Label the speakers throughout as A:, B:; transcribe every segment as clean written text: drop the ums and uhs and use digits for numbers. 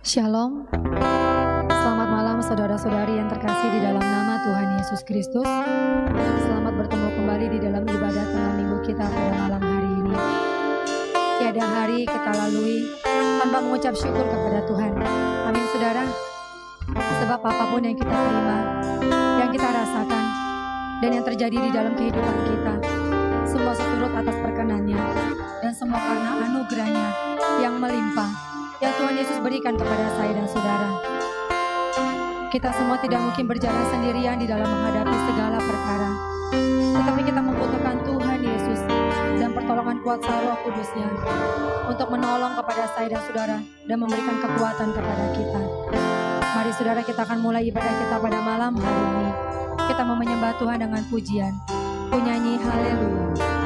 A: Shalom, selamat malam saudara-saudari yang terkasih di dalam nama Tuhan Yesus Kristus. Selamat bertemu kembali di dalam ibadah tengah minggu kita pada malam hari ini. Tiada hari kita lalui tanpa mengucap syukur kepada Tuhan. Amin saudara. Sebab apapun yang kita terima, yang kita rasakan, dan yang terjadi di dalam kehidupan kita, semua seturut atas perkenannya, dan semua karena anugerahnya yang melimpah yang Tuhan Yesus berikan kepada saya dan saudara. Kita semua tidak mungkin berjalan sendirian di dalam menghadapi segala perkara, tetapi kita membutuhkan Tuhan Yesus dan pertolongan kuasa Roh Kudus-Nya untuk menolong kepada saya dan saudara dan memberikan kekuatan kepada kita. Mari saudara, kita akan mulai ibadah kita pada malam hari ini. Kita mau menyembah Tuhan dengan pujian, penyanyi haleluya.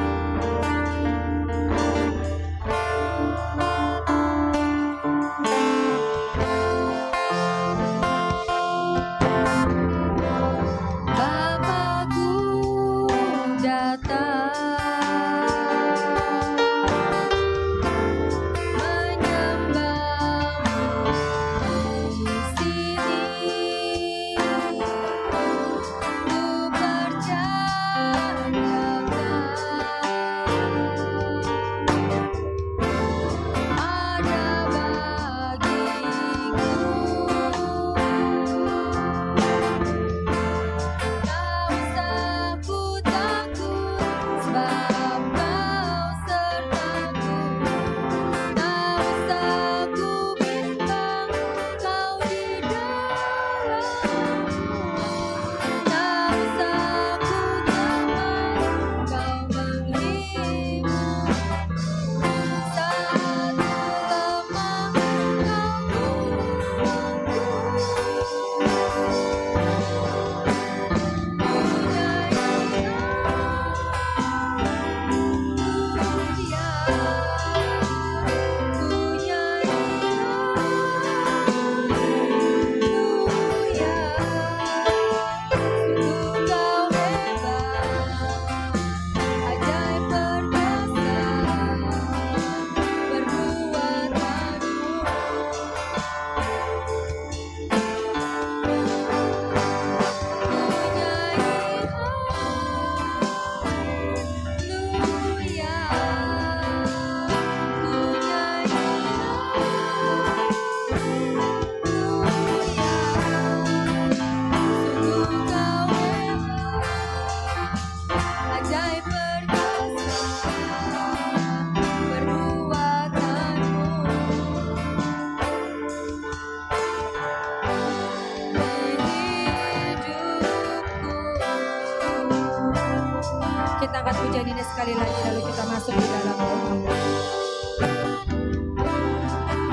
A: Kita angkat pujian ini sekali lagi, lalu kita masuk di dalam doa.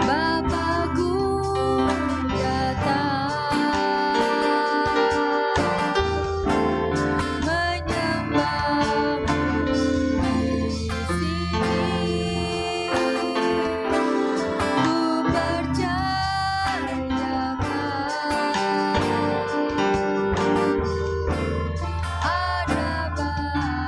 A: Bapakku datang menyembahmu di sini. Ku percayakan ada bagiku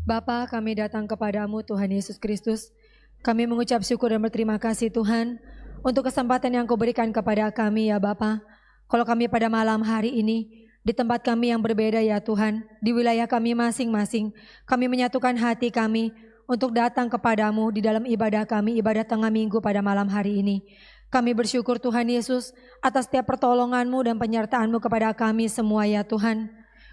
A: Bapa, kami datang kepadamu Tuhan Yesus Kristus. Kami mengucap syukur dan berterima kasih Tuhan untuk kesempatan yang Kau berikan kepada kami ya Bapa. Kalau kami pada malam hari ini di tempat kami yang berbeda ya Tuhan, di wilayah kami masing-masing, kami menyatukan hati kami untuk datang kepadamu di dalam ibadah kami, ibadah tengah minggu pada malam hari ini. Kami bersyukur Tuhan Yesus atas setiap pertolongan-Mu dan penyertaan-Mu kepada kami semua ya Tuhan.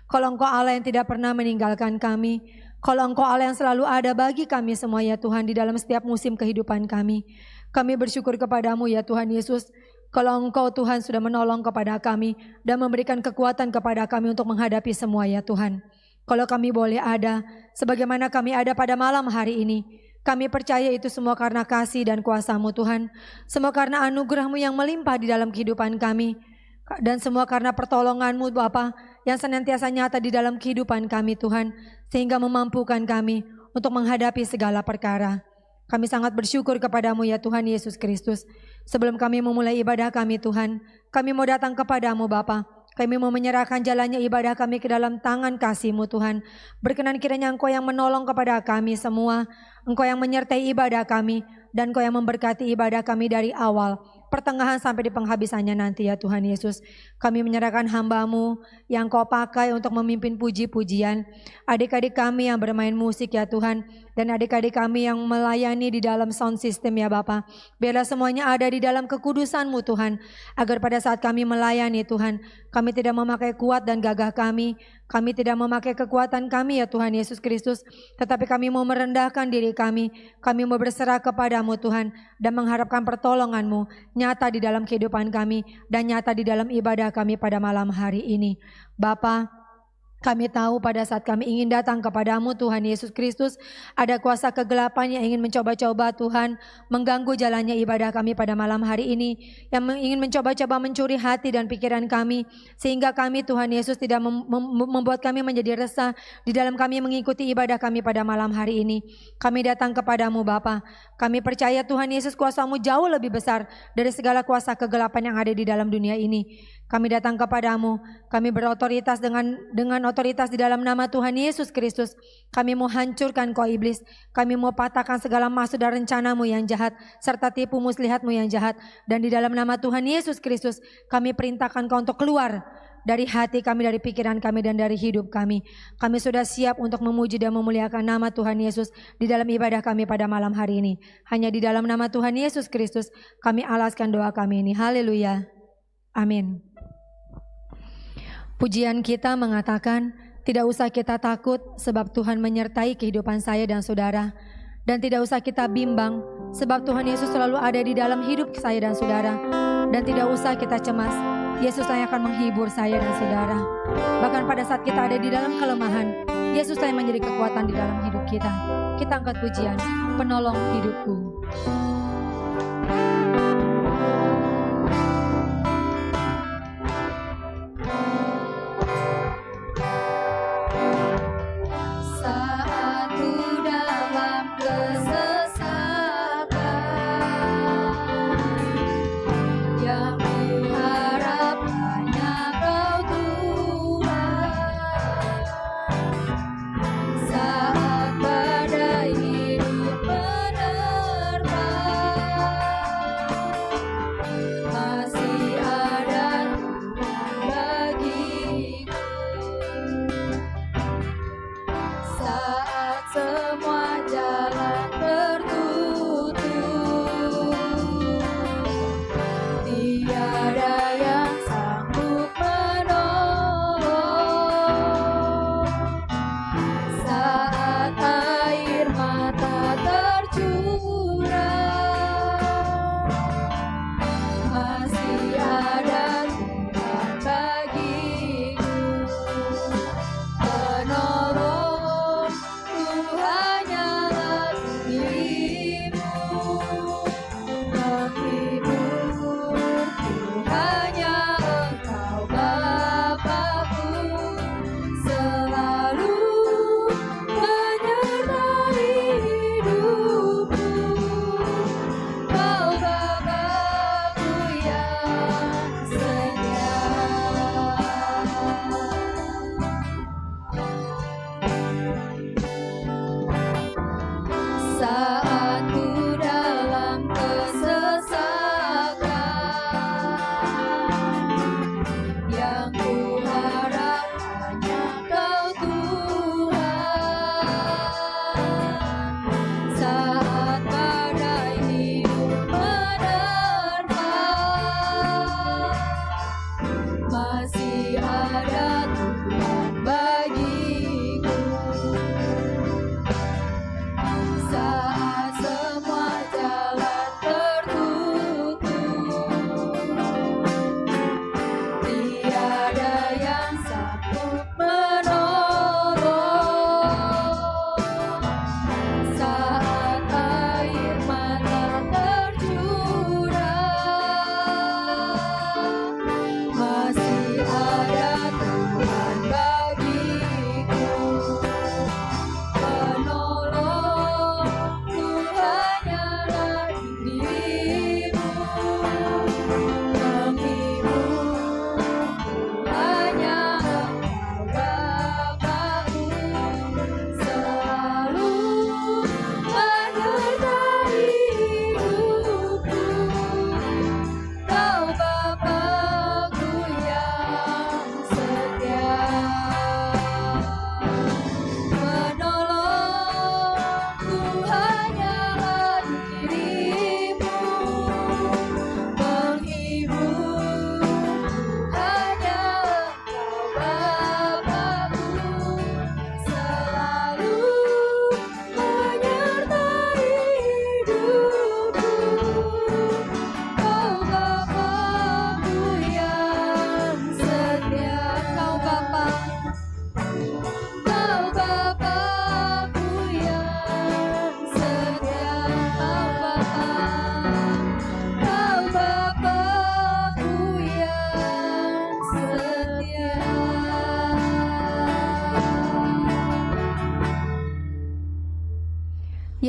A: Kalau Engkau Allah yang tidak pernah meninggalkan kami, kalau Engkau Allah yang selalu ada bagi kami semua ya Tuhan di dalam setiap musim kehidupan kami. Kami bersyukur kepadamu ya Tuhan Yesus. Kalau Engkau Tuhan sudah menolong kepada kami dan memberikan kekuatan kepada kami untuk menghadapi semua ya Tuhan. Kalau kami boleh ada sebagaimana kami ada pada malam hari ini. Kami percaya itu semua karena kasih dan kuasa-Mu Tuhan. Semua karena anugerah-Mu yang melimpah di dalam kehidupan kami. Dan semua karena pertolongan-Mu Bapa yang senantiasa nyata di dalam kehidupan kami Tuhan. Sehingga memampukan kami untuk menghadapi segala perkara. Kami sangat bersyukur kepadamu ya Tuhan Yesus Kristus. Sebelum kami memulai ibadah kami Tuhan, kami mau datang kepadamu Bapa. Kami mau menyerahkan jalannya ibadah kami ke dalam tangan kasih-Mu Tuhan. Berkenan kiranya Engkau yang menolong kepada kami semua. Engkau yang menyertai ibadah kami. Dan Engkau yang memberkati ibadah kami dari awal, pertengahan sampai di penghabisannya nanti ya Tuhan Yesus. Kami menyerahkan hamba-Mu yang Kau pakai untuk memimpin puji-pujian. Adik-adik kami yang bermain musik ya Tuhan. Dan adik-adik kami yang melayani di dalam sound system ya Bapa. Biarlah semuanya ada di dalam kekudusan-Mu Tuhan. Agar pada saat kami melayani Tuhan, kami tidak memakai kuat dan gagah kami. Kami tidak memakai kekuatan kami ya Tuhan Yesus Kristus. Tetapi kami mau merendahkan diri kami. Kami mau berserah kepada-Mu Tuhan. Dan mengharapkan pertolongan-Mu nyata di dalam kehidupan kami. Dan nyata di dalam ibadah kami pada malam hari ini. Bapa, kami tahu pada saat kami ingin datang kepadamu Tuhan Yesus Kristus, ada kuasa kegelapan yang ingin mencoba-coba Tuhan, mengganggu jalannya ibadah kami pada malam hari ini, yang ingin mencoba-coba mencuri hati dan pikiran kami, sehingga kami Tuhan Yesus tidak membuat kami menjadi resah di dalam kami mengikuti ibadah kami pada malam hari ini. Kami datang kepadamu Bapa, kami percaya Tuhan Yesus kuasa-Mu jauh lebih besar dari segala kuasa kegelapan yang ada di dalam dunia ini. Kami datang kepadamu, kami berotoritas dengan otoritas di dalam nama Tuhan Yesus Kristus. Kami mau hancurkan kau iblis, kami mau patahkan segala maksud dan rencana-Mu yang jahat, serta tipu muslihat-Mu yang jahat. Dan di dalam nama Tuhan Yesus Kristus, kami perintahkan kau untuk keluar dari hati kami, dari pikiran kami, dan dari hidup kami. Kami sudah siap untuk memuji dan memuliakan nama Tuhan Yesus di dalam ibadah kami pada malam hari ini. Hanya di dalam nama Tuhan Yesus Kristus, kami alaskan doa kami ini. Haleluya. Amin. Pujian kita mengatakan, tidak usah kita takut sebab Tuhan menyertai kehidupan saya dan saudara. Dan tidak usah kita bimbang sebab Tuhan Yesus selalu ada di dalam hidup saya dan saudara. Dan tidak usah kita cemas, Yesuslah yang akan menghibur saya dan saudara. Bahkan pada saat kita ada di dalam kelemahan, Yesuslah yang menjadi kekuatan di dalam hidup kita. Kita angkat pujian, penolong hidupku.
B: Saat badai hidup menerpa,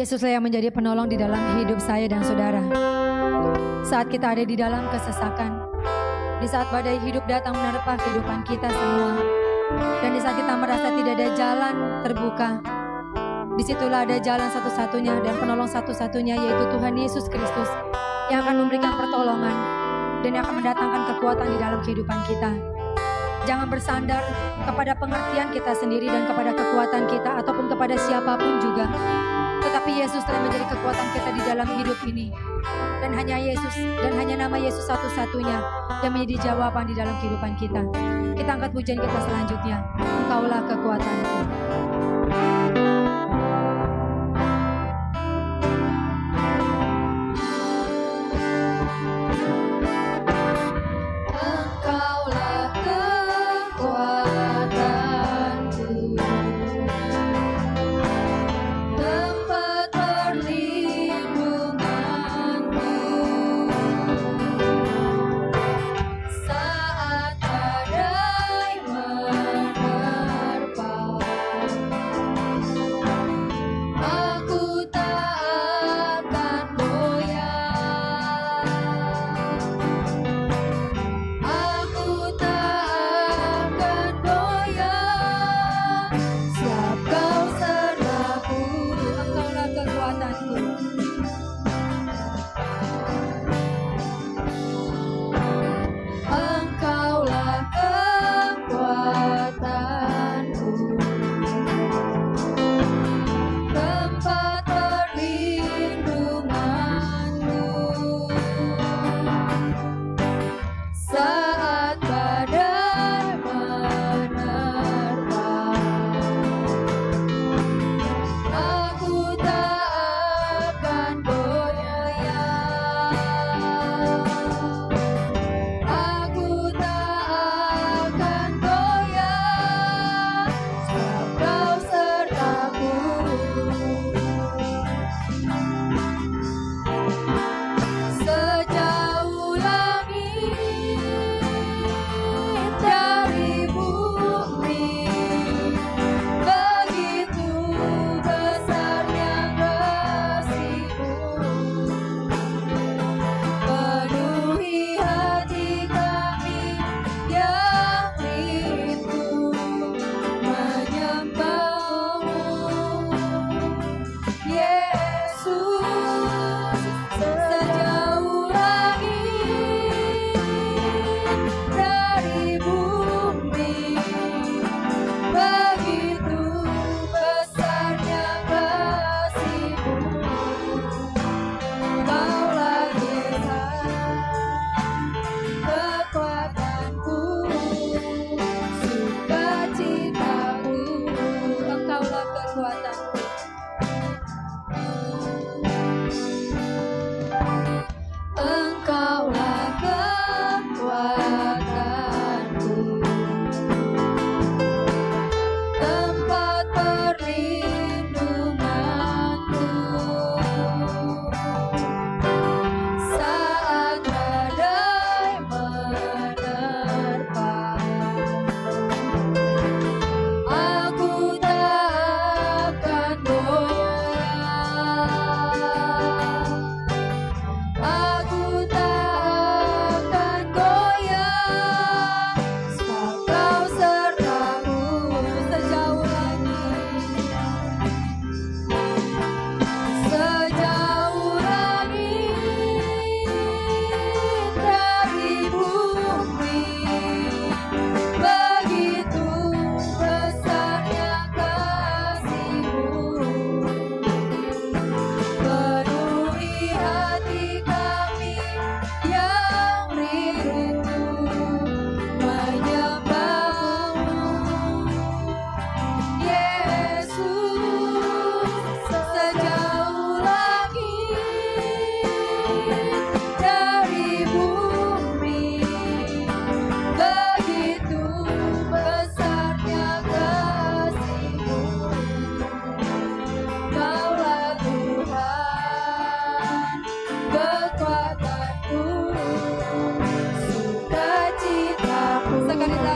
A: Yesuslah yang menjadi penolong di dalam hidup saya dan saudara. Saat kita ada di dalam kesesakan, di saat badai hidup datang menerpa kehidupan kita semua, dan di saat kita merasa tidak ada jalan terbuka, disitulah ada jalan satu-satunya dan penolong satu-satunya, yaitu Tuhan Yesus Kristus, yang akan memberikan pertolongan dan yang akan mendatangkan kekuatan di dalam kehidupan kita. Jangan bersandar kepada pengertian kita sendiri dan kepada kekuatan kita ataupun kepada siapapun juga. Tetapi Yesus telah menjadi kekuatan kita di dalam hidup ini. Dan hanya Yesus dan hanya nama Yesus satu-satunya yang menjadi jawaban di dalam kehidupan kita. Kita angkat pujian kita selanjutnya. Engkaulah kekuatanku.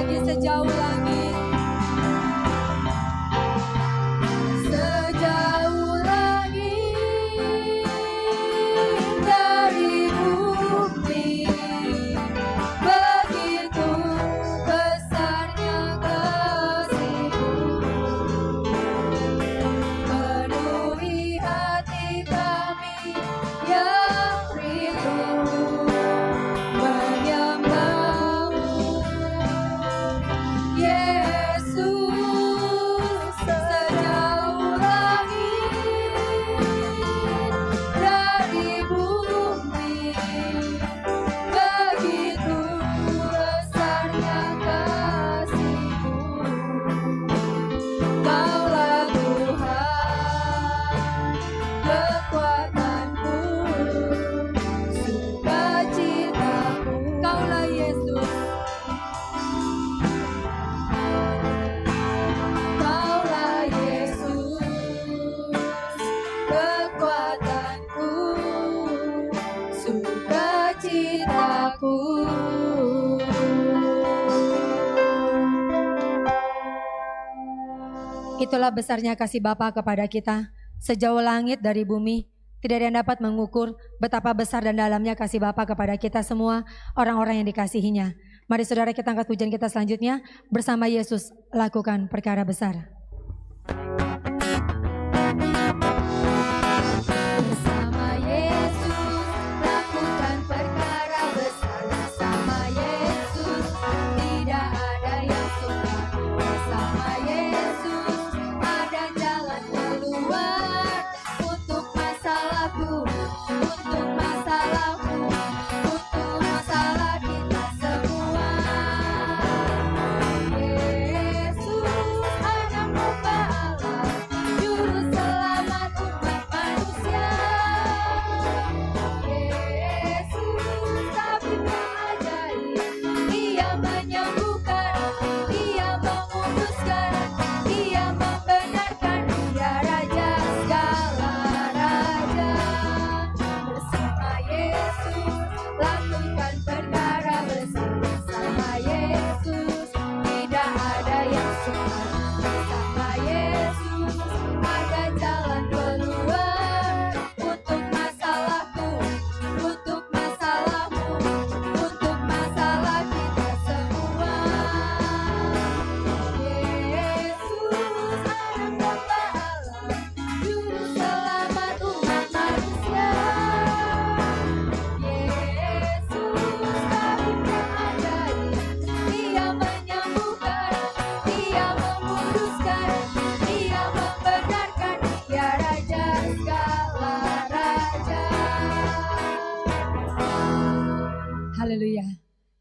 A: lagi sejauh langit. Sejauh langit dari bumi, begitu besarnya kasih-Mu. Penuhi hati kami yang rindu menyembah-Mu. Yesus, sejauh langit dari bumi, begitu besarnya kasih-Mu. Kaulah Tuhan, kekuatanku, sukacitaku. Kaulah Yesus, Kaulah Yesus, kekuatanku, sukacitaku. Itulah besarnya kasih Bapa kepada kita. Sejauh langit dari bumi, tidak ada yang dapat mengukur betapa besar dan dalamnya kasih Bapa kepada kita semua orang-orang yang dikasihinya. Mari saudara, kita angkat pujian kita selanjutnya. Bersama Yesus lakukan perkara besar. Bersama Yesus lakukan perkara besar. Bersama Yesus tidak ada yang sukar. Bersama Yesus ada jalan keluar untuk masalahku, untuk masalahmu, untuk masalah kita semua. Yesus anak Bapa Allah, juru selamat umat manusia. Yesus tabib yang ajaib, Dia menyembuhkan, Dia menguduskan, Dia membenarkan, Dia Raja segala raja. Bersama Yesus lakukan perkara besar. Bersama Yesus tidak ada yang sukar. Bersama Yesus ada jalan keluar untuk masalahku, untuk masalahmu, untuk masalah kita semua. Yesus anak Bapa Allah, juru selamat umat manusia. Yesus tabib yang ajaib, Dia menyembuhkan, Dia menguduskan, Dia membenarkan, Dia Raja segala raja. Haleluya.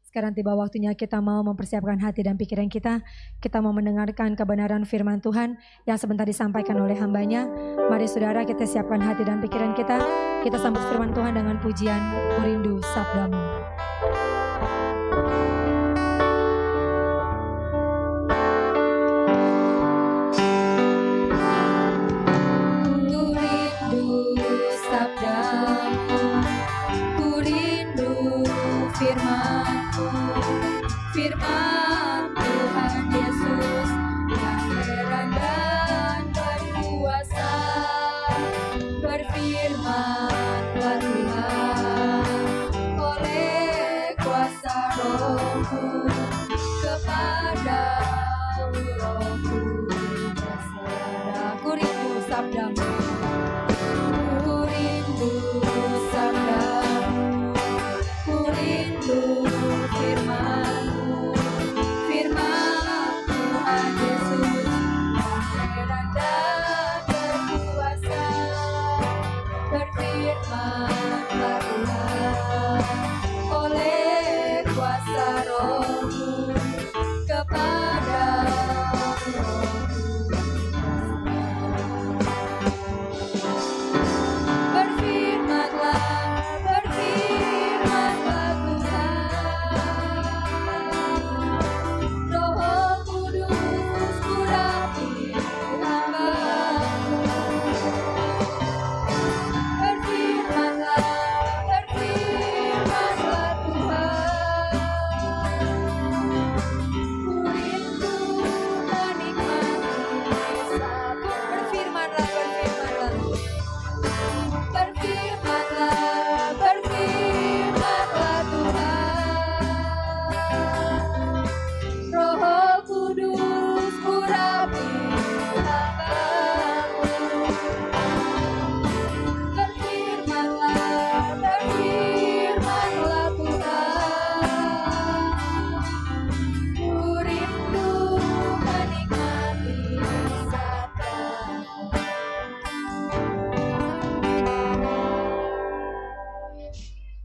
A: Sekarang tiba waktunya kita mau mempersiapkan hati dan pikiran kita. Kita mau mendengarkan kebenaran firman Tuhan yang sebentar disampaikan oleh hambanya. Mari saudara, kita siapkan hati dan pikiran kita. Kita sambut firman Tuhan dengan pujian Ku Rindu Sabdamu. Ku rindu sabdamu, ku rindu firman-Mu, firman Tuhan Yesus yang terang dan berkuasa. Berfirmanlah Tuhan oleh kuasa Roh-Mu kepada Roh-Mu berserah. Ku rindu sabdamu, ku rindu sabdamu, ku rindu firman-Mu, firman Tuhan Yesus yang terang dan berkuasa. Berfirmanlah Tuhan oleh kuasa Roh-Mu kepada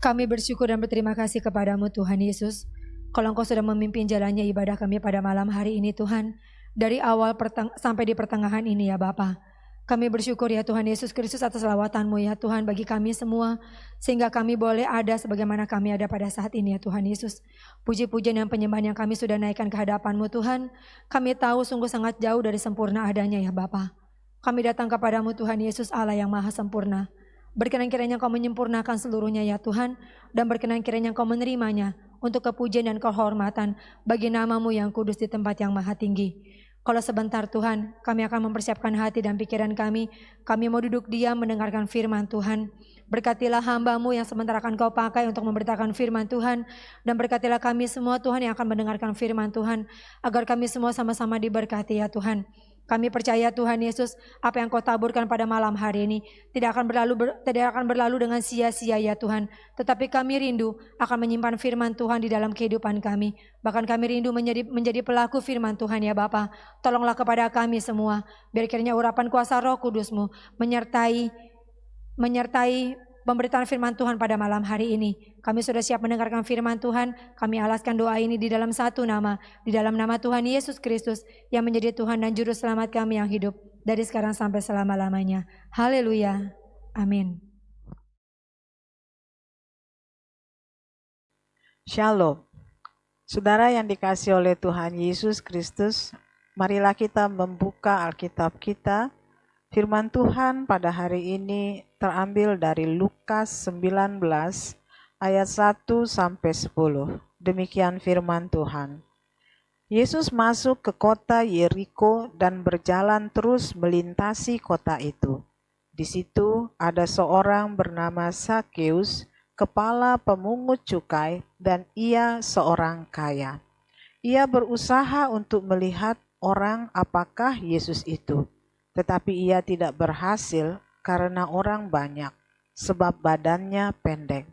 A: Kami bersyukur dan berterima kasih kepadamu Tuhan Yesus. Kalau Engkau sudah memimpin jalannya ibadah kami pada malam hari ini Tuhan. Dari awal sampai di pertengahan ini ya Bapa. Kami bersyukur ya Tuhan Yesus Kristus atas lawatan-Mu ya Tuhan bagi kami semua. Sehingga kami boleh ada sebagaimana kami ada pada saat ini ya Tuhan Yesus. Puji-pujian dan penyembahan yang kami sudah naikkan ke hadapan-Mu Tuhan. Kami tahu sungguh sangat jauh dari sempurna adanya ya Bapa. Kami datang kepadamu Tuhan Yesus Allah yang maha sempurna. Berkenan kiranya Engkau menyempurnakan seluruhnya ya Tuhan. Dan berkenan kiranya Engkau menerimanya untuk kepujian dan kehormatan bagi nama-Mu yang kudus di tempat yang maha tinggi. Kalau sebentar Tuhan, kami akan mempersiapkan hati dan pikiran kami. Kami mau duduk diam mendengarkan firman Tuhan. Berkatilah hamba-Mu yang sebentar akan Kau pakai untuk memberitakan firman Tuhan. Dan berkatilah kami semua Tuhan yang akan mendengarkan firman Tuhan. Agar kami semua sama-sama diberkati ya Tuhan. Kami percaya Tuhan Yesus, apa yang Kau taburkan pada malam hari ini tidak akan berlalu dengan sia-sia ya Tuhan. Tetapi kami rindu akan menyimpan firman Tuhan di dalam kehidupan kami. Bahkan kami rindu menjadi pelaku firman Tuhan ya Bapa. Tolonglah kepada kami semua, biar kiranya urapan kuasa Roh Kudus-Mu menyertai pemberitaan firman Tuhan pada malam hari ini. Kami sudah siap mendengarkan firman Tuhan. Kami alaskan doa ini di dalam satu nama. Di dalam nama Tuhan Yesus Kristus yang menjadi Tuhan dan Juru Selamat kami yang hidup. Dari sekarang sampai selama-lamanya. Haleluya. Amin.
B: Shalom. Saudara yang dikasihi oleh Tuhan Yesus Kristus, marilah kita membuka Alkitab kita. Firman Tuhan pada hari ini terambil dari Lukas 19 ayat 1 sampai 10. Demikian firman Tuhan. Yesus masuk ke kota Yeriko dan berjalan terus melintasi kota itu. Di situ ada seorang bernama Sakeus, kepala pemungut cukai, dan ia seorang kaya. Ia berusaha untuk melihat orang apakah Yesus itu. Tetapi ia tidak berhasil karena orang banyak, sebab badannya pendek.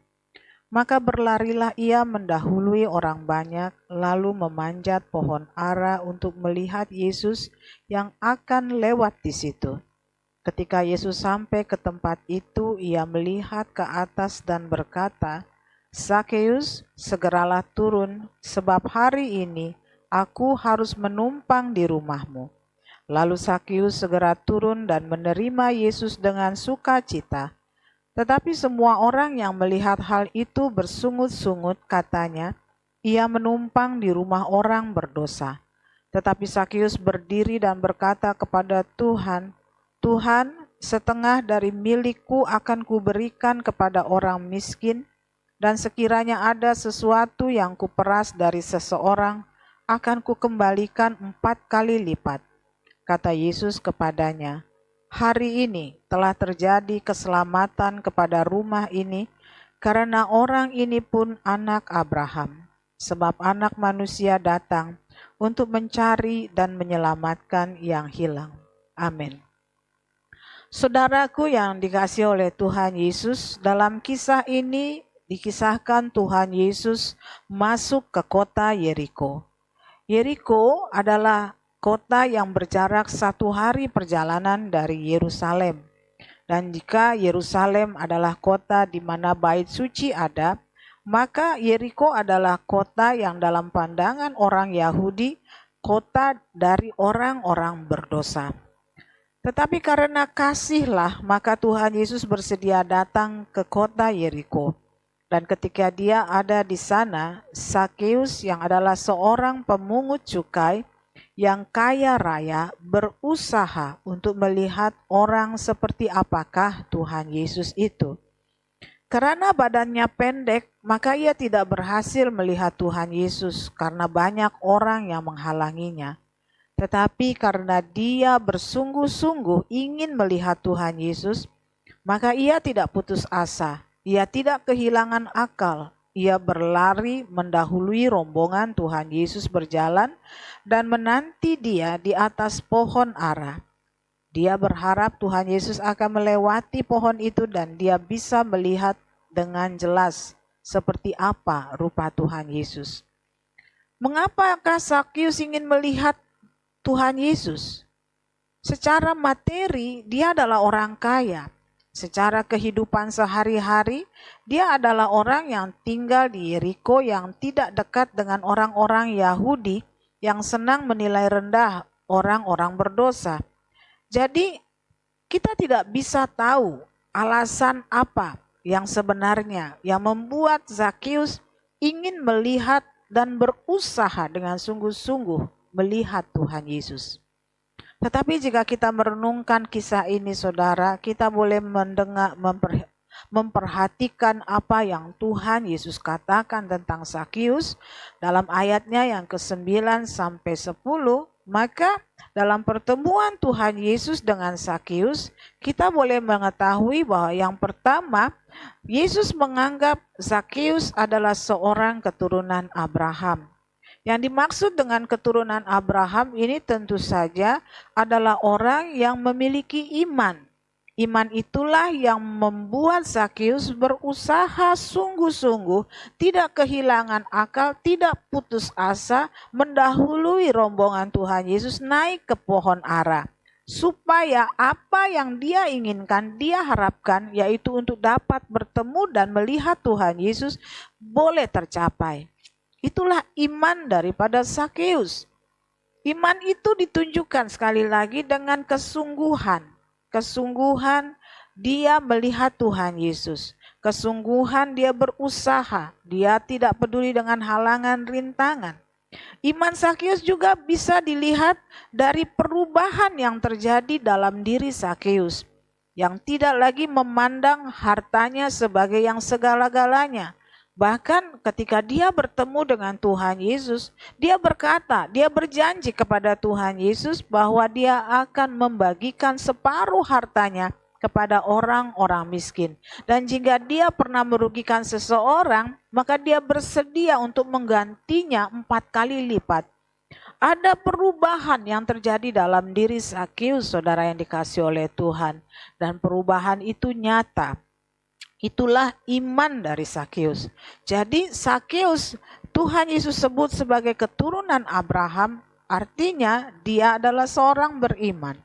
B: Maka berlarilah ia mendahului orang banyak, lalu memanjat pohon ara untuk melihat Yesus yang akan lewat di situ. Ketika Yesus sampai ke tempat itu, ia melihat ke atas dan berkata, "Sakeus, segeralah turun, sebab hari ini aku harus menumpang di rumahmu." Lalu Sakeus segera turun dan menerima Yesus dengan sukacita. Tetapi semua orang yang melihat hal itu bersungut-sungut, katanya, "Ia menumpang di rumah orang berdosa." Tetapi Sakeus berdiri dan berkata kepada Tuhan, "Tuhan, setengah dari milikku akan kuberikan kepada orang miskin, dan sekiranya ada sesuatu yang kuperas dari seseorang, akan kukembalikan 4 kali lipat." Kata Yesus kepadanya, "Hari ini telah terjadi keselamatan kepada rumah ini, karena orang ini pun anak Abraham. Sebab Anak Manusia datang untuk mencari dan menyelamatkan yang hilang." Amin. Saudaraku yang dikasihi oleh Tuhan Yesus, dalam kisah ini dikisahkan Tuhan Yesus masuk ke kota Yeriko. Yeriko adalah kota yang berjarak 1 hari perjalanan dari Yerusalem. Dan jika Yerusalem adalah kota di mana bait suci ada, maka Yeriko adalah kota yang dalam pandangan orang Yahudi, kota dari orang-orang berdosa. Tetapi karena kasihlah, maka Tuhan Yesus bersedia datang ke kota Yeriko. Dan ketika dia ada di sana, Sakeus yang adalah seorang pemungut cukai, yang kaya raya, berusaha untuk melihat orang seperti apakah Tuhan Yesus itu. Karena badannya pendek, maka ia tidak berhasil melihat Tuhan Yesus karena banyak orang yang menghalanginya. Tetapi karena dia bersungguh-sungguh ingin melihat Tuhan Yesus, maka ia tidak putus asa. Ia tidak kehilangan akal. Ia berlari mendahului rombongan Tuhan Yesus berjalan dan menanti dia di atas pohon ara. Dia berharap Tuhan Yesus akan melewati pohon itu dan dia bisa melihat dengan jelas seperti apa rupa Tuhan Yesus. Mengapakah Sakeus ingin melihat Tuhan Yesus? Secara materi dia adalah orang kaya. Secara kehidupan sehari-hari, dia adalah orang yang tinggal di Yeriko yang tidak dekat dengan orang-orang Yahudi yang senang menilai rendah orang-orang berdosa. Jadi, kita tidak bisa tahu alasan apa yang sebenarnya yang membuat Zakius ingin melihat dan berusaha dengan sungguh-sungguh melihat Tuhan Yesus. Tetapi jika kita merenungkan kisah ini, saudara, kita boleh mendengar, memperhatikan apa yang Tuhan Yesus katakan tentang Zakius dalam ayatnya yang ke-9 sampai 10. Maka dalam pertemuan Tuhan Yesus dengan Zakius, kita boleh mengetahui bahwa yang pertama, Yesus menganggap Zakius adalah seorang keturunan Abraham. Yang dimaksud dengan keturunan Abraham ini tentu saja adalah orang yang memiliki iman. Iman itulah yang membuat Zakius berusaha sungguh-sungguh, tidak kehilangan akal, tidak putus asa, mendahului rombongan Tuhan Yesus naik ke pohon ara. Supaya apa yang dia inginkan, dia harapkan, yaitu untuk dapat bertemu dan melihat Tuhan Yesus, boleh tercapai. Itulah iman daripada Zakius. Iman itu ditunjukkan sekali lagi dengan kesungguhan. Kesungguhan dia melihat Tuhan Yesus. Kesungguhan dia berusaha. Dia tidak peduli dengan halangan rintangan. Iman Zakius juga bisa dilihat dari perubahan yang terjadi dalam diri Zakius. Yang tidak lagi memandang hartanya sebagai yang segala-galanya. Bahkan ketika dia bertemu dengan Tuhan Yesus, dia berkata, dia berjanji kepada Tuhan Yesus bahwa dia akan membagikan separuh hartanya kepada orang-orang miskin. Dan jika dia pernah merugikan seseorang, maka dia bersedia untuk menggantinya 4 kali lipat. Ada perubahan yang terjadi dalam diri Zakius, saudara yang dikasihi oleh Tuhan. Dan perubahan itu nyata. Itulah iman dari Zakius. Jadi Zakius Tuhan Yesus sebut sebagai keturunan Abraham, artinya dia adalah seorang beriman.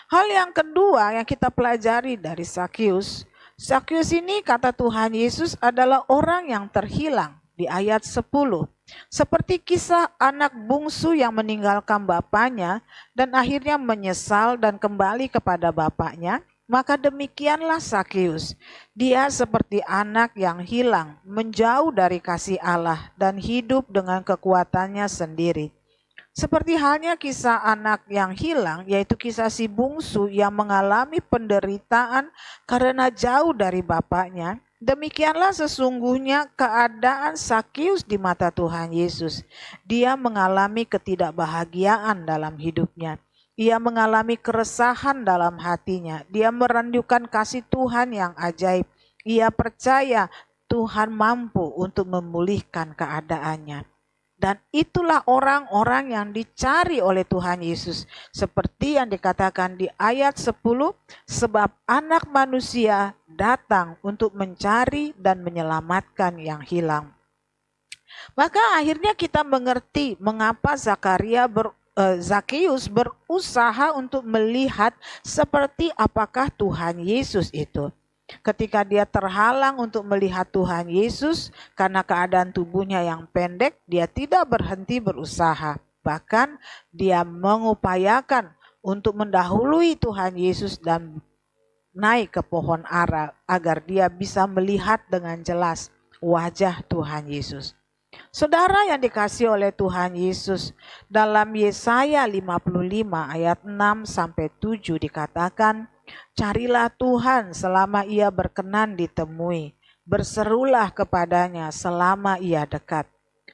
B: Hal yang kedua yang kita pelajari dari Zakius, Zakius ini kata Tuhan Yesus adalah orang yang terhilang di ayat 10. Seperti kisah anak bungsu yang meninggalkan bapaknya dan akhirnya menyesal dan kembali kepada bapaknya. Maka demikianlah Zakius. Dia seperti anak yang hilang, menjauh dari kasih Allah dan hidup dengan kekuatannya sendiri. Seperti halnya kisah anak yang hilang, yaitu kisah si bungsu yang mengalami penderitaan karena jauh dari bapaknya. Demikianlah sesungguhnya keadaan Zakius di mata Tuhan Yesus. Dia mengalami ketidakbahagiaan dalam hidupnya. Ia mengalami keresahan dalam hatinya. Dia merindukan kasih Tuhan yang ajaib. Ia percaya Tuhan mampu untuk memulihkan keadaannya. Dan itulah orang-orang yang dicari oleh Tuhan Yesus. Seperti yang dikatakan di ayat 10, sebab anak manusia datang untuk mencari dan menyelamatkan yang hilang. Maka akhirnya kita mengerti mengapa Zakius berusaha untuk melihat seperti apakah Tuhan Yesus itu. Ketika dia terhalang untuk melihat Tuhan Yesus karena keadaan tubuhnya yang pendek, dia tidak berhenti berusaha. Bahkan dia mengupayakan untuk mendahului Tuhan Yesus dan naik ke pohon ara agar dia bisa melihat dengan jelas wajah Tuhan Yesus. Saudara yang dikasihi oleh Tuhan Yesus, dalam Yesaya 55 ayat 6 sampai 7 dikatakan, carilah Tuhan selama ia berkenan ditemui, berserulah kepadanya selama ia dekat.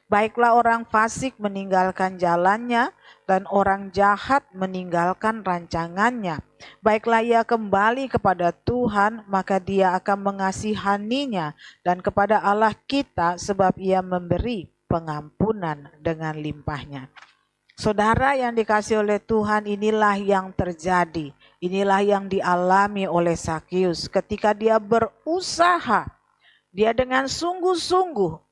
B: Baiklah orang fasik meninggalkan jalannya dan orang jahat meninggalkan rancangannya. Baiklah ia kembali kepada Tuhan, maka dia akan mengasihaninya, dan kepada Allah kita sebab ia memberi pengampunan dengan limpahnya. Saudara yang dikasihi oleh Tuhan, inilah yang terjadi. Inilah yang dialami oleh Zakius ketika dia berusaha. Dia dengan sungguh-sungguh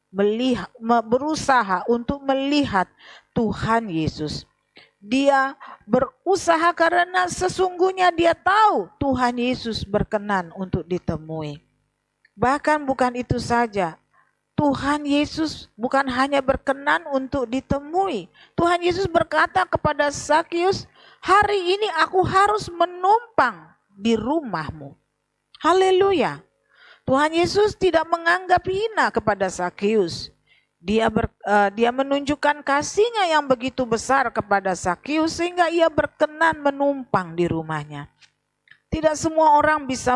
B: berusaha untuk melihat Tuhan Yesus. Dia berusaha karena sesungguhnya dia tahu Tuhan Yesus berkenan untuk ditemui. Bahkan bukan itu saja, Tuhan Yesus bukan hanya berkenan untuk ditemui. Tuhan Yesus berkata kepada Zakius, hari ini aku harus menumpang di rumahmu. Haleluya. Tuhan Yesus tidak menganggap hina kepada Zakius. Dia menunjukkan kasihnya yang begitu besar kepada Zakius sehingga ia berkenan menumpang di rumahnya. Tidak semua orang bisa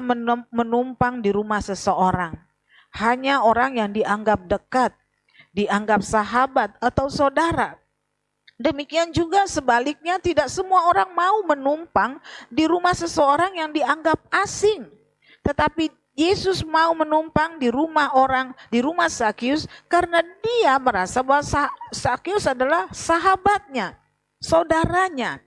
B: menumpang di rumah seseorang. Hanya orang yang dianggap dekat, dianggap sahabat atau saudara. Demikian juga sebaliknya, tidak semua orang mau menumpang di rumah seseorang yang dianggap asing. Tetapi Yesus mau menumpang di rumah Zakius karena dia merasa bahwa Zakius adalah sahabatnya, saudaranya.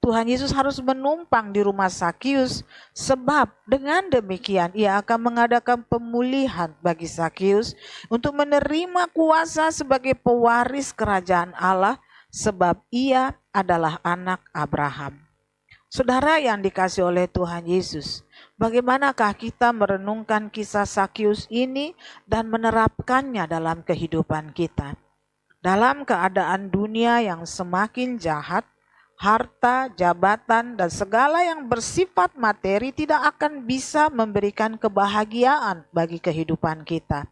B: Tuhan Yesus harus menumpang di rumah Zakius sebab dengan demikian ia akan mengadakan pemulihan bagi Zakius untuk menerima kuasa sebagai pewaris kerajaan Allah sebab ia adalah anak Abraham. Saudara yang dikasihi oleh Tuhan Yesus, bagaimanakah kita merenungkan kisah Zakius ini dan menerapkannya dalam kehidupan kita? Dalam keadaan dunia yang semakin jahat, harta, jabatan, dan segala yang bersifat materi tidak akan bisa memberikan kebahagiaan bagi kehidupan kita.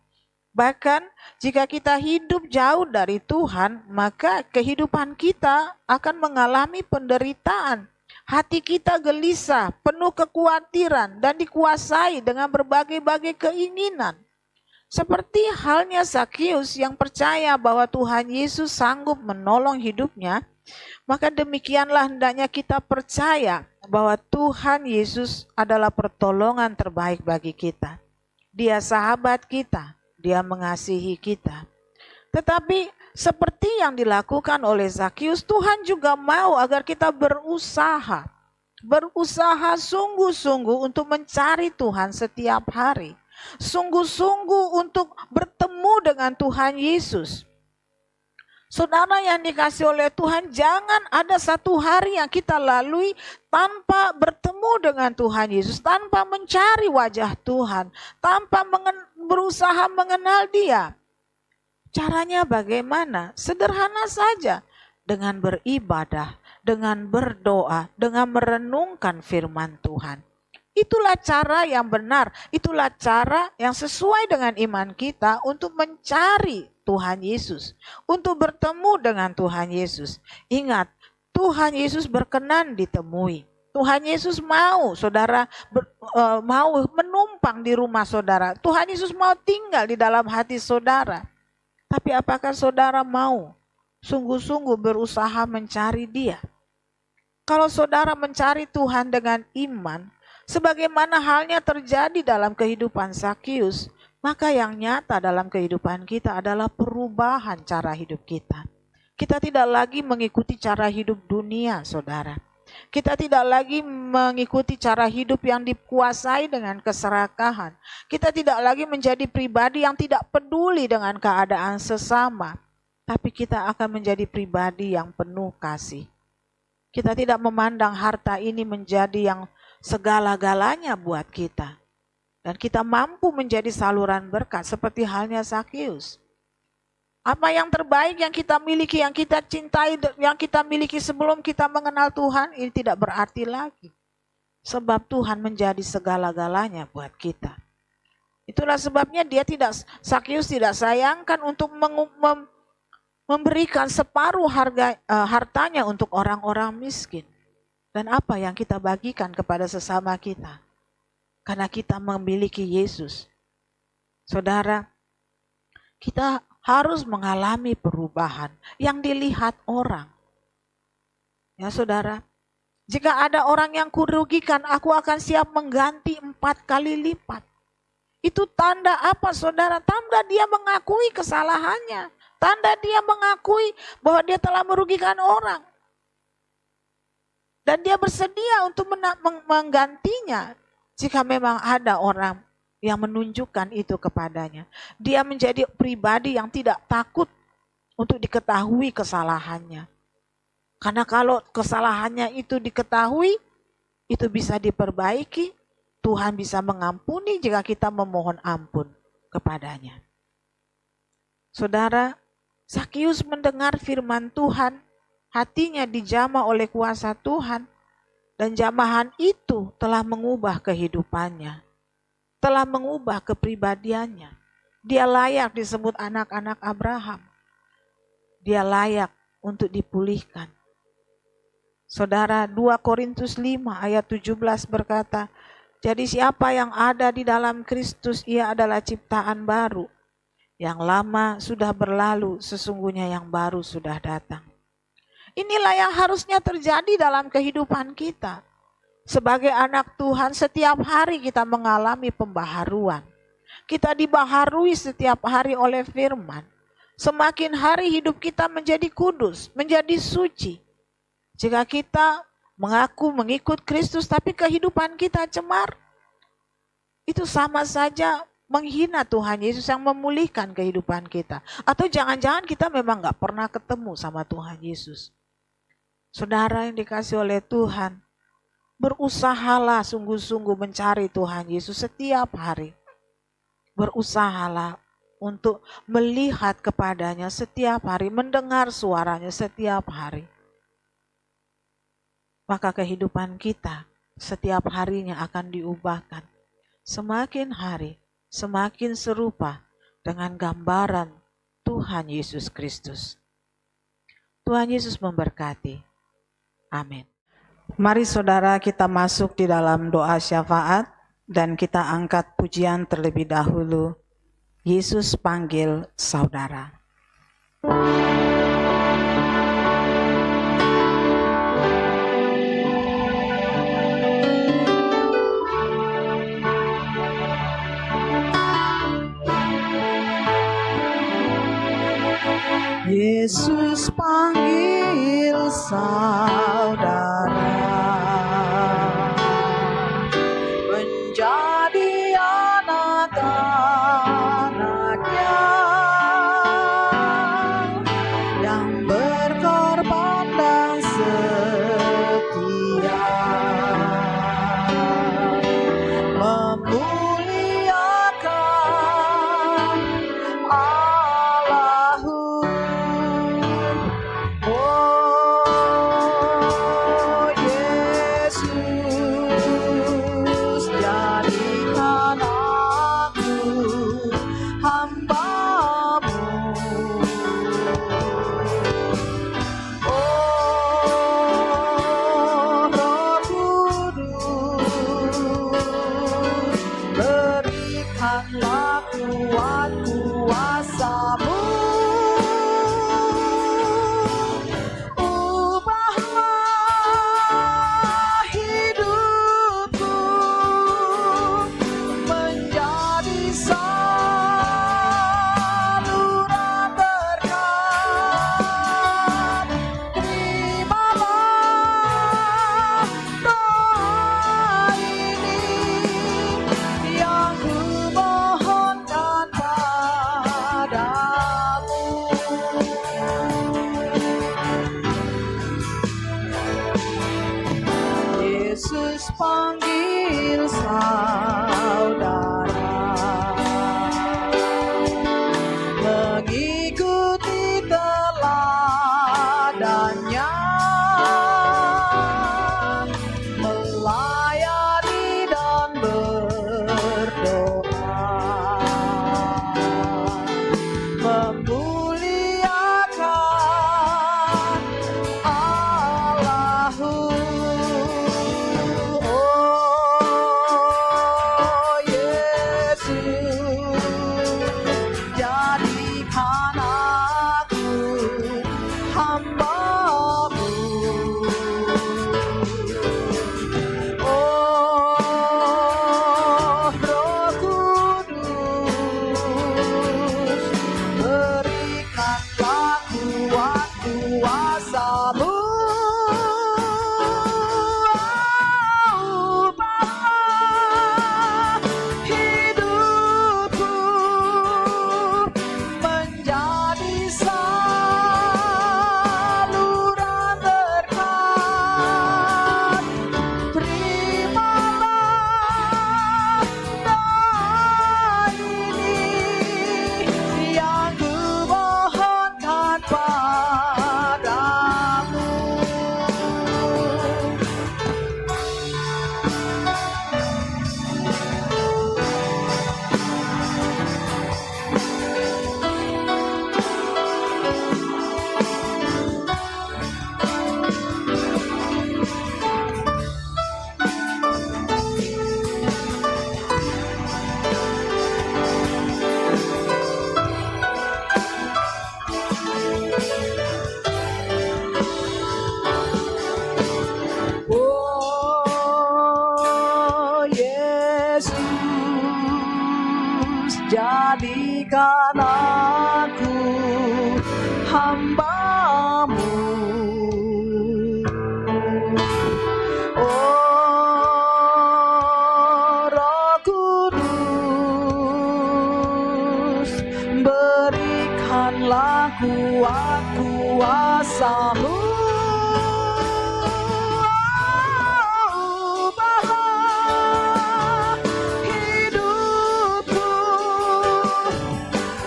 B: Bahkan jika kita hidup jauh dari Tuhan, maka kehidupan kita akan mengalami penderitaan. Hati kita gelisah, penuh kekhawatiran, dan dikuasai dengan berbagai-bagai keinginan. Seperti halnya Zakius yang percaya bahwa Tuhan Yesus sanggup menolong hidupnya, maka demikianlah hendaknya kita percaya bahwa Tuhan Yesus adalah pertolongan terbaik bagi kita. Dia sahabat kita, dia mengasihi kita. Tetapi seperti yang dilakukan oleh Zakius, Tuhan juga mau agar kita berusaha sungguh-sungguh untuk mencari Tuhan setiap hari. Sungguh-sungguh untuk bertemu dengan Tuhan Yesus. Saudara yang dikasihi oleh Tuhan, jangan ada satu hari yang kita lalui tanpa bertemu dengan Tuhan Yesus, tanpa mencari wajah Tuhan, tanpa berusaha mengenal Dia. Caranya bagaimana? Sederhana saja, dengan beribadah, dengan berdoa, dengan merenungkan firman Tuhan. Itulah cara yang benar, itulah cara yang sesuai dengan iman kita untuk mencari Tuhan Yesus, untuk bertemu dengan Tuhan Yesus. Ingat, Tuhan Yesus berkenan ditemui. Tuhan Yesus mau saudara mau menumpang di rumah saudara. Tuhan Yesus mau tinggal di dalam hati saudara. Tapi apakah saudara mau sungguh-sungguh berusaha mencari Dia? Kalau saudara mencari Tuhan dengan iman, sebagaimana halnya terjadi dalam kehidupan Zakius, maka yang nyata dalam kehidupan kita adalah perubahan cara hidup kita. Kita tidak lagi mengikuti cara hidup dunia, saudara. Kita tidak lagi mengikuti cara hidup yang dikuasai dengan keserakahan. Kita tidak lagi menjadi pribadi yang tidak peduli dengan keadaan sesama. Tapi kita akan menjadi pribadi yang penuh kasih. Kita tidak memandang harta ini menjadi yang segala-galanya buat kita. Dan kita mampu menjadi saluran berkat seperti halnya Zakius. Apa yang terbaik yang kita miliki, yang kita cintai, yang kita miliki sebelum kita mengenal Tuhan, ini tidak berarti lagi. Sebab Tuhan menjadi segala-galanya buat kita. Itulah sebabnya Zakius tidak sayangkan untuk memberikan separuh hartanya untuk orang-orang miskin. Dan apa yang kita bagikan kepada sesama kita? Karena kita memiliki Yesus. Saudara, kita harus mengalami perubahan yang dilihat orang. Ya saudara, jika ada orang yang kurugikan, aku akan siap mengganti 4 kali lipat. Itu tanda apa saudara? Tanda dia mengakui kesalahannya. Tanda dia mengakui bahwa dia telah merugikan orang. Dan dia bersedia untuk menggantinya jika memang ada orang yang menunjukkan itu kepadanya. Dia menjadi pribadi yang tidak takut untuk diketahui kesalahannya. Karena kalau kesalahannya itu diketahui, itu bisa diperbaiki, Tuhan bisa mengampuni jika kita memohon ampun kepadanya. Saudara, Zakius mendengar firman Tuhan, hatinya dijamah oleh kuasa Tuhan, dan jamahan itu telah mengubah kehidupannya, telah mengubah kepribadiannya. Dia layak disebut anak-anak Abraham. Dia layak untuk dipulihkan. Saudara, 2 Korintus 5 ayat 17 berkata, jadi siapa yang ada di dalam Kristus, ia adalah ciptaan baru. Yang lama sudah berlalu, sesungguhnya yang baru sudah datang. Inilah yang harusnya terjadi dalam kehidupan kita. Sebagai anak Tuhan, setiap hari kita mengalami pembaharuan. Kita dibaharui setiap hari oleh firman. Semakin hari hidup kita menjadi kudus, menjadi suci. Jika kita mengaku mengikut Kristus tapi kehidupan kita cemar, itu sama saja menghina Tuhan Yesus yang memulihkan kehidupan kita. Atau jangan-jangan kita memang gak pernah ketemu sama Tuhan Yesus. Saudara yang dikasih oleh Tuhan, berusahalah sungguh-sungguh mencari Tuhan Yesus setiap hari. Berusahalah untuk melihat kepadanya setiap hari, mendengar suaranya setiap hari. Maka kehidupan kita setiap harinya akan diubahkan. Semakin hari, semakin serupa dengan gambaran Tuhan Yesus Kristus. Tuhan Yesus memberkati. Amin. Mari saudara kita masuk di dalam doa syafaat dan kita angkat pujian terlebih dahulu. Yesus panggil saudara. Yesus panggil saudara menjadi anak-anaknya yang berkorban dan setia memuliakan Allahku. Selamatkan aku, hamba-Mu. Oh Roh Kudus, berikanlah kuat kuasa-Mu. Ubahlah hidupku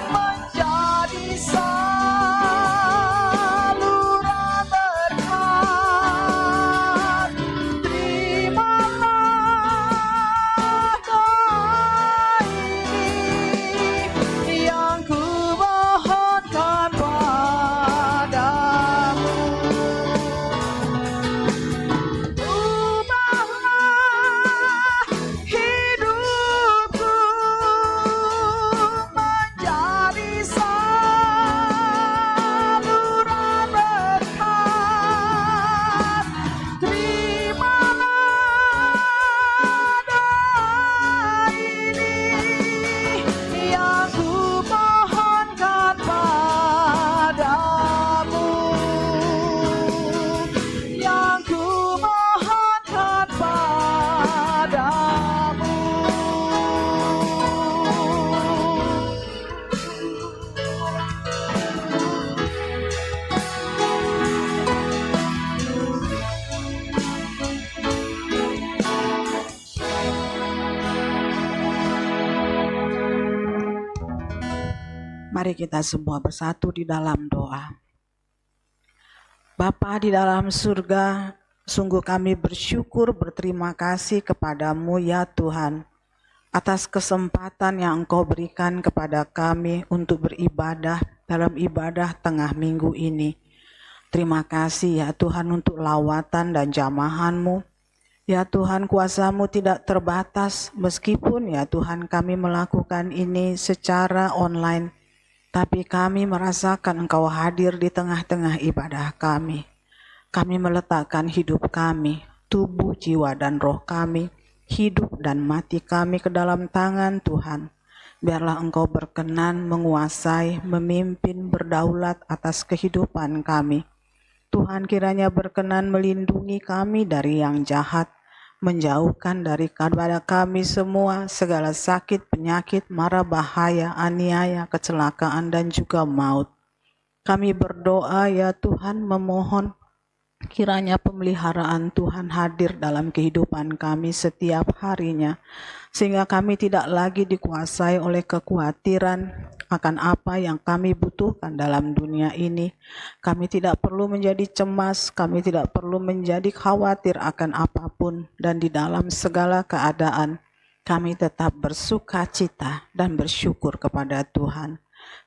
B: menjadi saluran berkat. Terimalah doa ini yang ku mohonkan padamu. Ubahlah hidupku menjadi saluran berkat. Terimalah doa ini yang ku mohonkan padamu, yang ku mohonkan padamu. Mari kita semua bersatu di dalam doa. Bapa di dalam surga, sungguh kami bersyukur, berterima kasih kepadamu ya Tuhan, atas kesempatan yang Engkau berikan kepada kami untuk beribadah dalam ibadah tengah minggu ini. Terima kasih ya Tuhan untuk lawatan dan jamahan-Mu. Ya Tuhan, kuasa-Mu tidak terbatas, meskipun ya Tuhan kami melakukan ini secara online, tapi kami merasakan Engkau hadir di tengah-tengah ibadah kami. Kami meletakkan hidup kami, tubuh, jiwa, dan roh kami, hidup dan mati kami ke dalam tangan Tuhan. Biarlah Engkau berkenan menguasai, memimpin, berdaulat atas kehidupan kami. Tuhan kiranya berkenan melindungi kami dari yang jahat, menjauhkan dari kepada kami semua segala sakit, penyakit, mara bahaya, aniaya, kecelakaan, dan juga maut. Kami berdoa ya Tuhan, memohon kiranya pemeliharaan Tuhan hadir dalam kehidupan kami setiap harinya, sehingga kami tidak lagi dikuasai oleh kekhawatiran akan apa yang kami butuhkan dalam dunia ini. Kami tidak perlu menjadi cemas, kami tidak perlu menjadi khawatir akan apapun, dan di dalam segala keadaan kami tetap bersuka cita dan bersyukur kepada Tuhan.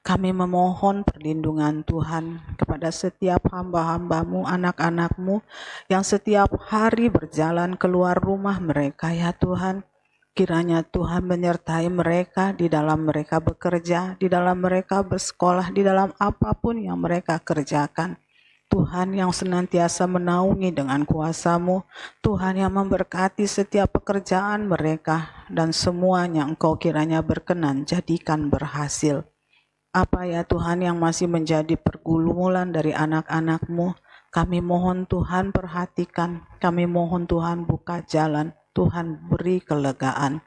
B: Kami memohon perlindungan Tuhan kepada setiap hamba-hamba-Mu, anak-anak-Mu yang setiap hari berjalan keluar rumah mereka ya Tuhan. Kiranya Tuhan menyertai mereka di dalam mereka bekerja, di dalam mereka bersekolah, di dalam apapun yang mereka kerjakan. Tuhan yang senantiasa menaungi dengan kuasa-Mu, Tuhan yang memberkati setiap pekerjaan mereka, dan semuanya Engkau kiranya berkenan jadikan berhasil. Apa ya Tuhan yang masih menjadi pergumulan dari anak-anak-Mu, kami mohon Tuhan perhatikan, kami mohon Tuhan buka jalan, Tuhan beri kelegaan.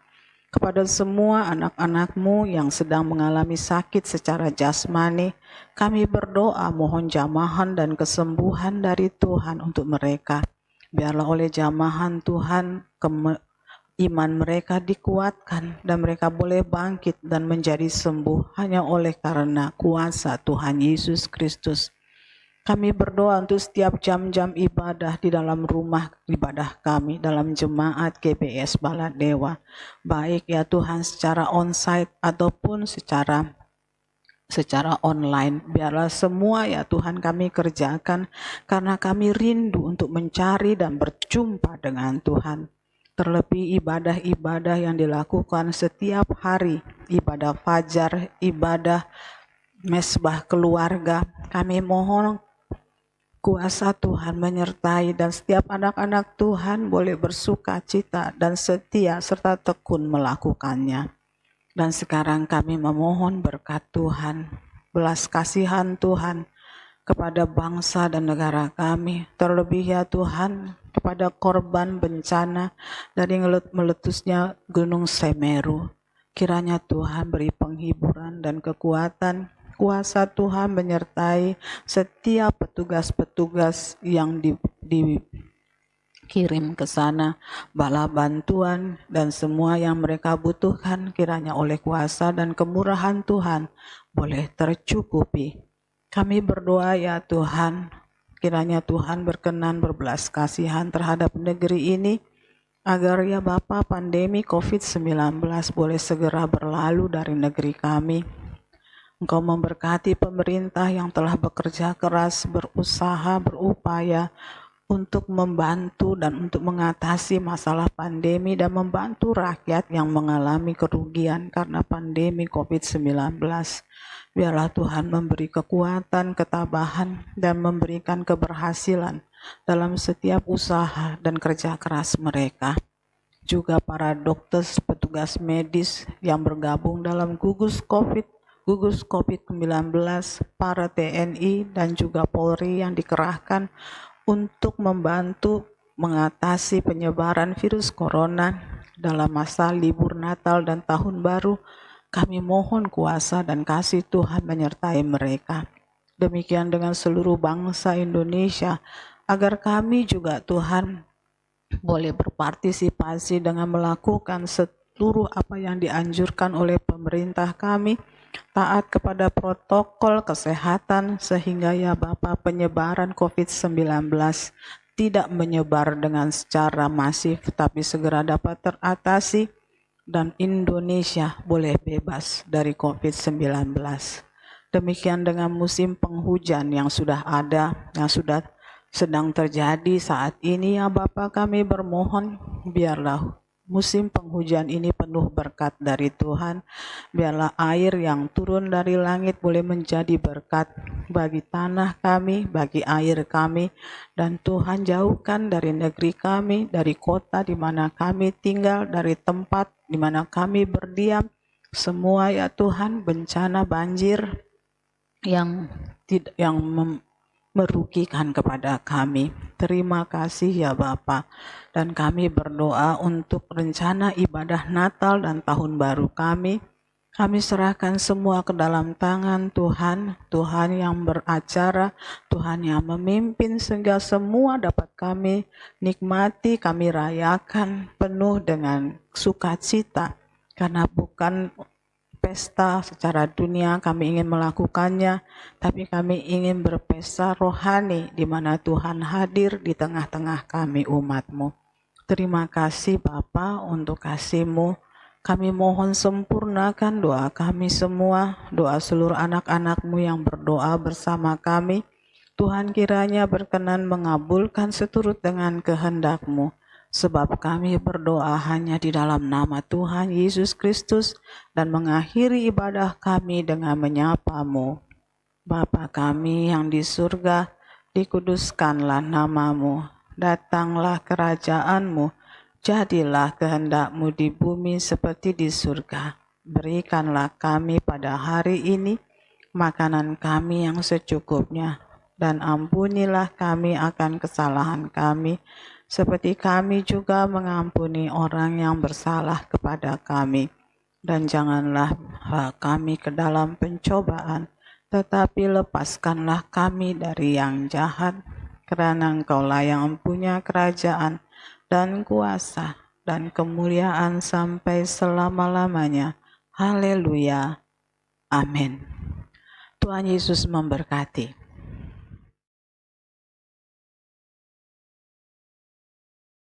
B: Kepada semua anak-anak-Mu yang sedang mengalami sakit secara jasmani, kami berdoa mohon jamahan dan kesembuhan dari Tuhan untuk mereka. Biarlah oleh jamahan Tuhan, iman mereka dikuatkan dan mereka boleh bangkit dan menjadi sembuh hanya oleh karena kuasa Tuhan Yesus Kristus. Kami berdoa untuk setiap jam-jam ibadah di dalam rumah ibadah kami, dalam jemaat GBS Baladewa, baik ya Tuhan secara onsite ataupun secara online. Biarlah semua ya Tuhan kami kerjakan karena kami rindu untuk mencari dan berjumpa dengan Tuhan. Terlebih ibadah-ibadah yang dilakukan setiap hari, ibadah fajar, ibadah mesbah keluarga, kami mohon kuasa Tuhan menyertai dan setiap anak-anak Tuhan boleh bersuka cita dan setia serta tekun melakukannya. Dan sekarang kami memohon berkat Tuhan, belas kasihan Tuhan kepada bangsa dan negara kami, terlebih ya Tuhan kepada korban bencana dari meletusnya Gunung Semeru. Kiranya Tuhan beri penghiburan dan kekuatan, kuasa Tuhan menyertai setiap petugas-petugas yang dikirim ke sana, bala bantuan dan semua yang mereka butuhkan, kiranya oleh kuasa dan kemurahan Tuhan boleh tercukupi. Kami berdoa ya Tuhan, kiranya Tuhan berkenan berbelas kasihan terhadap negeri ini, agar ya Bapa pandemi COVID-19 boleh segera berlalu dari negeri kami. Engkau memberkati pemerintah yang telah bekerja keras, berusaha, berupaya untuk membantu dan untuk mengatasi masalah pandemi dan membantu rakyat yang mengalami kerugian karena pandemi COVID-19. Biarlah Tuhan memberi kekuatan, ketabahan, dan memberikan keberhasilan dalam setiap usaha dan kerja keras mereka. Juga para dokter, petugas medis yang bergabung dalam gugus COVID-19, para TNI dan juga Polri yang dikerahkan untuk membantu mengatasi penyebaran virus corona dalam masa libur Natal dan Tahun Baru. Kami mohon kuasa dan kasih Tuhan menyertai mereka. Demikian dengan seluruh bangsa Indonesia, agar kami juga Tuhan boleh berpartisipasi dengan melakukan seluruh apa yang dianjurkan oleh pemerintah kami, taat kepada protokol kesehatan sehingga ya Bapa penyebaran COVID-19 tidak menyebar dengan secara masif tapi segera dapat teratasi dan Indonesia boleh bebas dari COVID-19. Demikian dengan musim penghujan yang sudah ada, yang sudah sedang terjadi saat ini ya Bapa, kami bermohon biarlah musim penghujan ini penuh berkat dari Tuhan. Biarlah air yang turun dari langit boleh menjadi berkat bagi tanah kami, bagi air kami. Dan Tuhan jauhkan dari negeri kami, dari kota di mana kami tinggal, dari tempat di mana kami berdiam, semua ya Tuhan bencana banjir yang merugikan kepada kami. Terima kasih ya Bapa. Dan kami berdoa untuk rencana ibadah Natal dan Tahun Baru kami. Kami serahkan semua ke dalam tangan Tuhan, Tuhan yang beracara, Tuhan yang memimpin sehingga semua dapat kami nikmati, kami rayakan penuh dengan sukacita. Karena bukan pesta secara dunia kami ingin melakukannya, tapi kami ingin berpesta rohani di mana Tuhan hadir di tengah-tengah kami umat-Mu. Terima kasih Bapa untuk kasih-Mu. Kami mohon sempurnakan doa kami semua, doa seluruh anak-anak-Mu yang berdoa bersama kami. Tuhan kiranya berkenan mengabulkan seturut dengan kehendak-Mu. Sebab kami berdoa hanya di dalam nama Tuhan Yesus Kristus dan mengakhiri ibadah kami dengan menyapa-Mu. Bapa kami yang di surga, dikuduskanlah nama-Mu, datanglah kerajaan-Mu, jadilah kehendak-Mu di bumi seperti di surga. Berikanlah kami pada hari ini makanan kami yang secukupnya, dan ampunilah kami akan kesalahan kami, seperti kami juga mengampuni orang yang bersalah kepada kami. Dan janganlah kami ke dalam pencobaan, tetapi lepaskanlah kami dari yang jahat, karena Engkaulah yang mempunyai kerajaan dan kuasa dan kemuliaan sampai selama-lamanya. Haleluya. Amin. Tuhan Yesus memberkati.